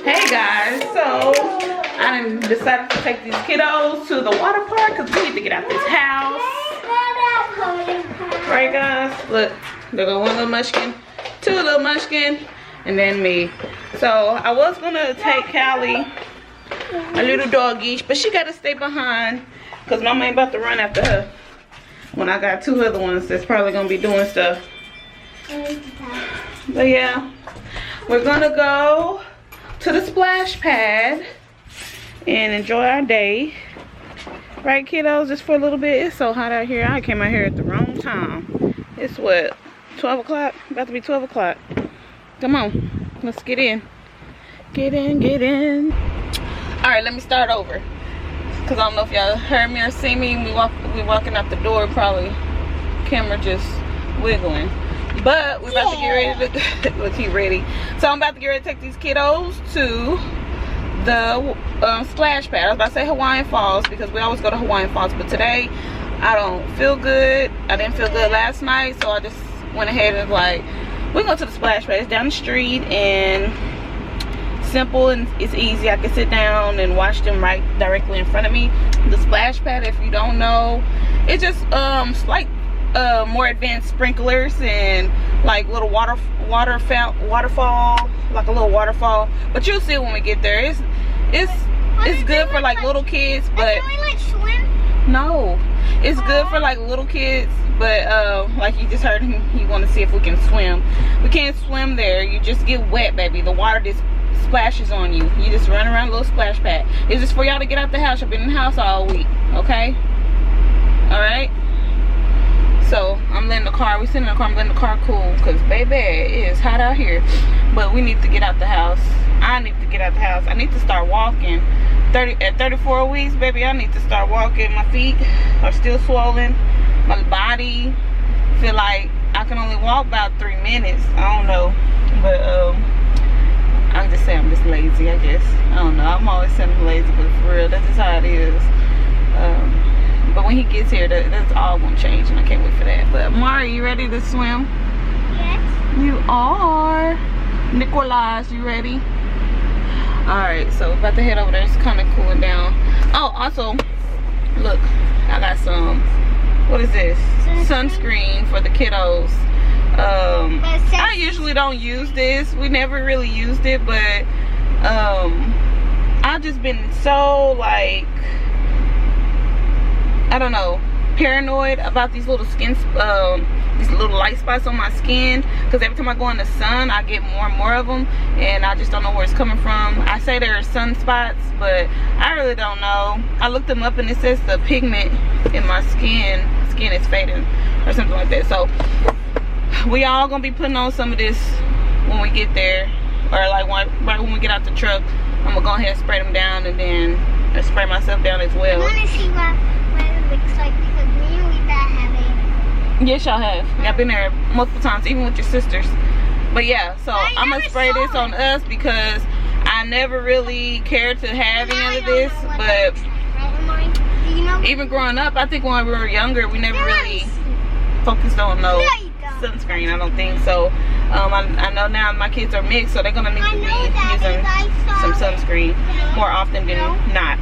Hey guys, so I decided to take these kiddos to the water park because we need to get out this house. Right guys, look, there go one little munchkin, two little munchkin, and then me. So I was gonna take Callie, a little doggy, but she gotta stay behind because mama ain't about to run after her when I got two other ones that's probably gonna be doing stuff. But yeah, we're gonna go to the splash pad and enjoy our day. Right kiddos, just for a little bit. It's so hot out here. I came out here at the wrong time. It's what, 12 o'clock? About to be 12 o'clock. Come on, let's get in. Get in, get in. All right, let me start over. Cause I don't know if y'all heard me or see me. We walking out the door, probably camera just wiggling. But we're about to get ready to look, he ready. So I'm about to get ready to take these kiddos to the splash pad. I was about to say Hawaiian Falls because we always go to Hawaiian Falls, but today I don't feel good. I didn't feel good last night, so I just went ahead and like, we're going to the splash pad. It's down the street and simple and it's easy. I can sit down and watch them right directly in front of me. The splash pad, if you don't know, it's just like more advanced sprinklers and like little waterfall, like a little waterfall. But you'll see when we get there. It's good for like little kids, but can we like swim? No, it's good for like little kids, but like you just heard him, he want to see if we can swim. We can't swim there. You just get wet, baby. The water just splashes on you. You just run around a little splash pad. It's just for y'all to get out the house. I've been in the house all week, okay? All right. So I'm letting the car, we sitting in the car, I'm letting the car cool because baby, it is hot out here. But we need to get out the house. I need to get out the house. I need to start walking. At 34 weeks, baby, I need to start walking. My feet are still swollen. My body feel like I can only walk about 3 minutes. I don't know. But I just say I'm just lazy, I guess. I don't know. I'm always saying I'm lazy, but for real, that's just how it is. But when he gets here, that's all gonna change, and I can't wait for that. But Mari, you ready to swim? Yes. You are. Nicholas, you ready? Alright, so we're about to head over there. It's kind of cooling down. Oh, also, look, I got some, what is this? Sunscreen for the kiddos. I usually don't use this. We never really used it, but I've just been so like, I don't know, paranoid about these little these little light spots on my skin, because every time I go in the sun I get more and more of them, and I just don't know where it's coming from. I say there are sunspots, but I really don't know. I looked them up and it says the pigment in my skin is fading or something like that. So we all gonna be putting on some of this when we get there, or like right when we get out the truck. I'm gonna go ahead and spray them down, and then spray myself down as well. I want to see what it looks like because me and Lisa have it. Yes, y'all have. Y'all been there multiple times, even with your sisters. But yeah, so I'm gonna spray this on us because I never really cared to have any of this. But even growing up, I think when we were younger, we never really focused on no sunscreen, I don't think. So I know now my kids are mixed, so they're gonna need to be using some sunscreen more often than not.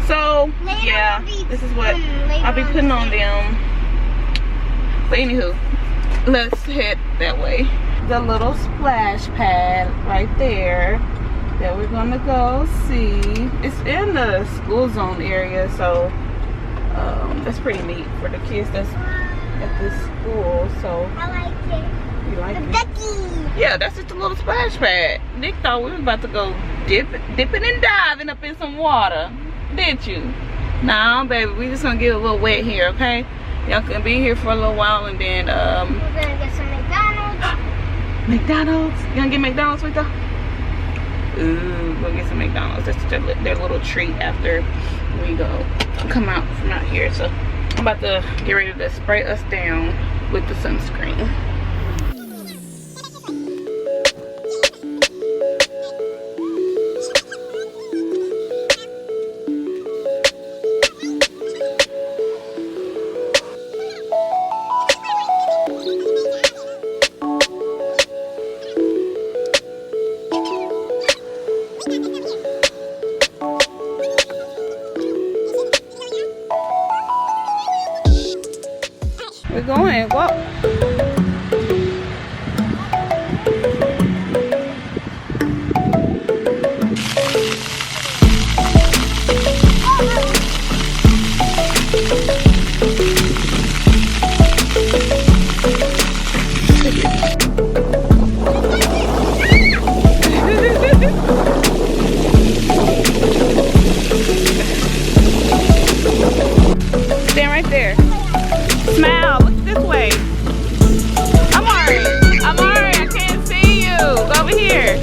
So yeah, this is what I'll be putting on them. But anywho, let's head that way. The little splash pad right there that we're gonna go see. It's in the school zone area, so that's pretty neat for the kids that's at this school. So I like it. You like the it? ducky. Yeah, that's just a little splash pad. Nick thought we was about to go dipping and diving up in some water. Did you? Nah, baby, we just gonna get a little wet here, okay? Y'all can be here for a little while, and then we're gonna get some McDonald's. McDonald's? You gonna get McDonald's with them? Ooh, we'll get some McDonald's. That's their little treat after we come out from out here. So I'm about to get ready to spray us down with the sunscreen. We're going. Walk. Stand right there. Smile. Look this way. Amari, I can't see you. Go over here.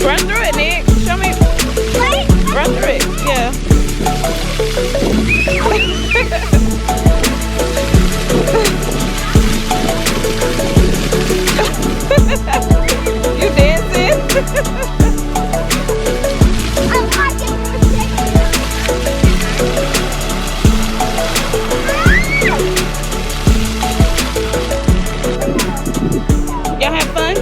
Run through it, Nick. Show me. Run through it. Yeah. You dancing? Y'all have fun?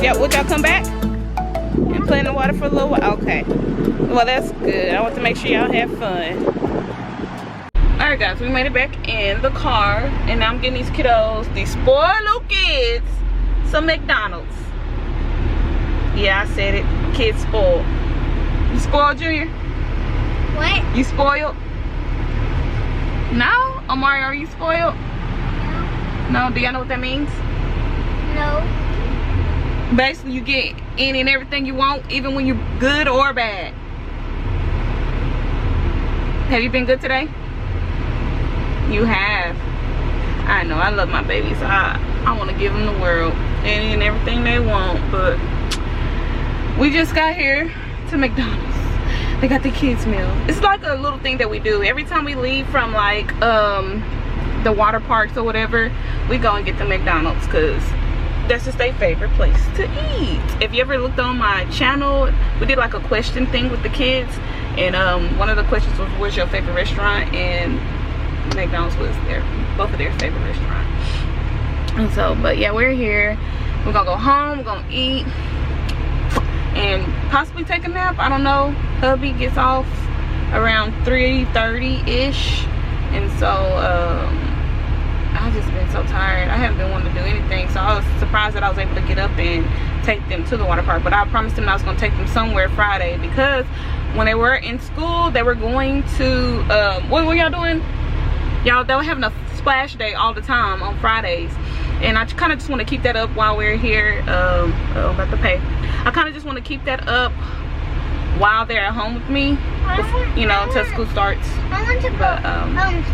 Yeah, would y'all come back and play in the water for a little while? Okay. Well, that's good. I want to make sure y'all have fun. Alright guys, we made it back in the car, and now I'm getting these kiddos, these spoiled little kids, some McDonald's. Yeah, I said it. Kids spoiled. You spoiled, Junior? What? You spoiled? No? Amari, are you spoiled? No. Do y'all know what that means? No. Basically, you get any and everything you want, even when you're good or bad. Have you been good today? You have. I know, I love my babies. I want to give them the world, any and everything they want, but we just got here to McDonald's. They got the kids meal. It's like a little thing that we do every time we leave from like the water parks or whatever. We go and get the McDonald's because that's just their favorite place to eat. If you ever looked on my channel, we did like a question thing with the kids, and one of the questions was, what's your favorite restaurant? And McDonald's was both of their favorite restaurant. And so, but yeah, we're here. We're gonna go home, we're gonna eat, and possibly take a nap. I don't know. Hubby gets off around 3:30-ish, and so I've just been so tired. I haven't been wanting to do anything, so I was surprised that I was able to get up and take them to the water park. But I promised them I was gonna take them somewhere Friday, because when they were in school, they were going to what were y'all doing? Y'all, they were having a splash day all the time on Fridays, and I kind of just want to keep that up while we're here. About to pay. I kind of just want to keep that up while they're at home with me, you know, until school starts. I want to go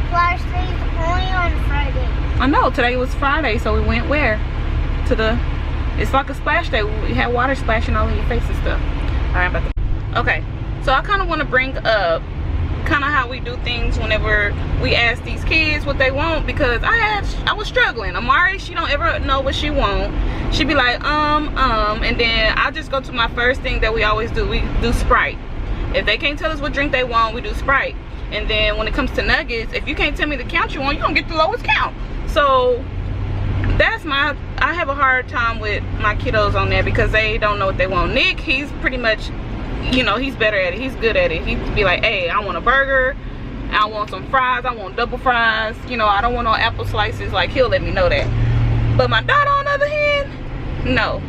splash days only on Friday. I know, today was Friday, so we went where? To the, it's like a splash day. We had water splashing all in your face and stuff. All right, about to, okay, so I kind of want to bring up kind of how we do things whenever we ask these kids what they want, because I was struggling. Amari, she don't ever know what she want. She be like and then I just go to my first thing that we always do. We do Sprite. If they can't tell us what drink they want, we do Sprite. And then when it comes to nuggets, if you can't tell me the count you want, you don't get the lowest count. So that's I have a hard time with my kiddos on there, because they don't know what they want. Nick, he's pretty much, you know, he's better at it. He's good at it. He'd be like, hey, I want a burger, I want some fries, I want double fries, you know, I don't want no apple slices. Like, he'll let me know that. But my daughter, on the other hand, no.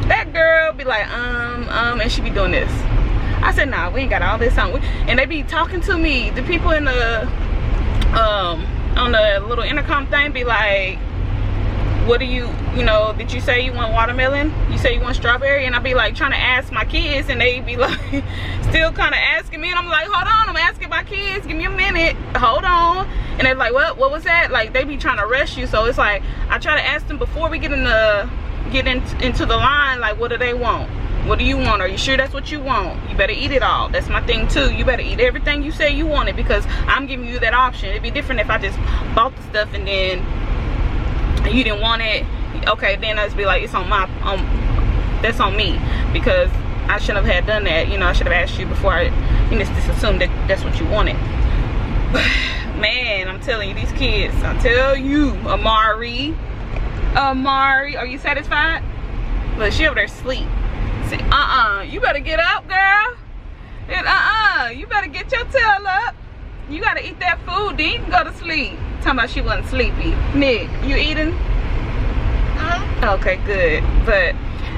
That girl be like, and she be doing this. I said, nah, we ain't got all this on. And they be talking to me. The people in the on the little intercom thing be like, what do you know, did you say you want watermelon? You say you want strawberry? And I be like trying to ask my kids, and they be like still kind of asking me, and I'm like, hold on, I'm asking my kids, give me a minute, hold on. And they're like, what was that? Like, they be trying to rush you. So it's like, I try to ask them before we get into the line, like, what do they want? What do you want? Are you sure that's what you want? You better eat it all. That's my thing too. You better eat everything you say you wanted, because I'm giving you that option. It'd be different if I just bought the stuff and then you didn't want it. Okay, then I'd be like, it's on that's on me, because I shouldn't have done that. You know, I should have asked you before I, just assumed that that's what you wanted. Man, I'm telling you, these kids, I tell you, Amari, are you satisfied? Look, she over there asleep. Say, you better get up, girl. And you better get your tail up. You gotta eat that food, then you can go to sleep. Talking about she wasn't sleepy. Nick, you eating? Okay, good. But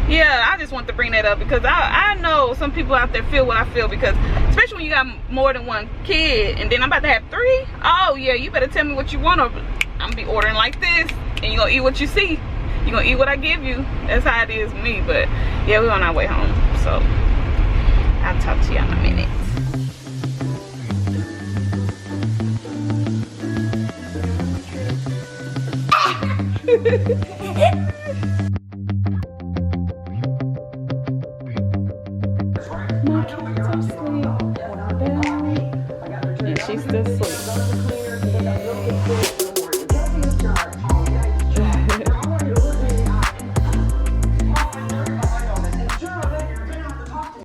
yeah, I just want to bring that up because I know some people out there feel what I feel, because especially when you got more than one kid and then I'm about to have 3. Oh yeah, you better tell me what you want, or I'm gonna be ordering like this, and you gonna eat what you see. You gonna eat what I give you. That's how it is with me. But yeah, we're on our way home, so I'll talk to you in a minute.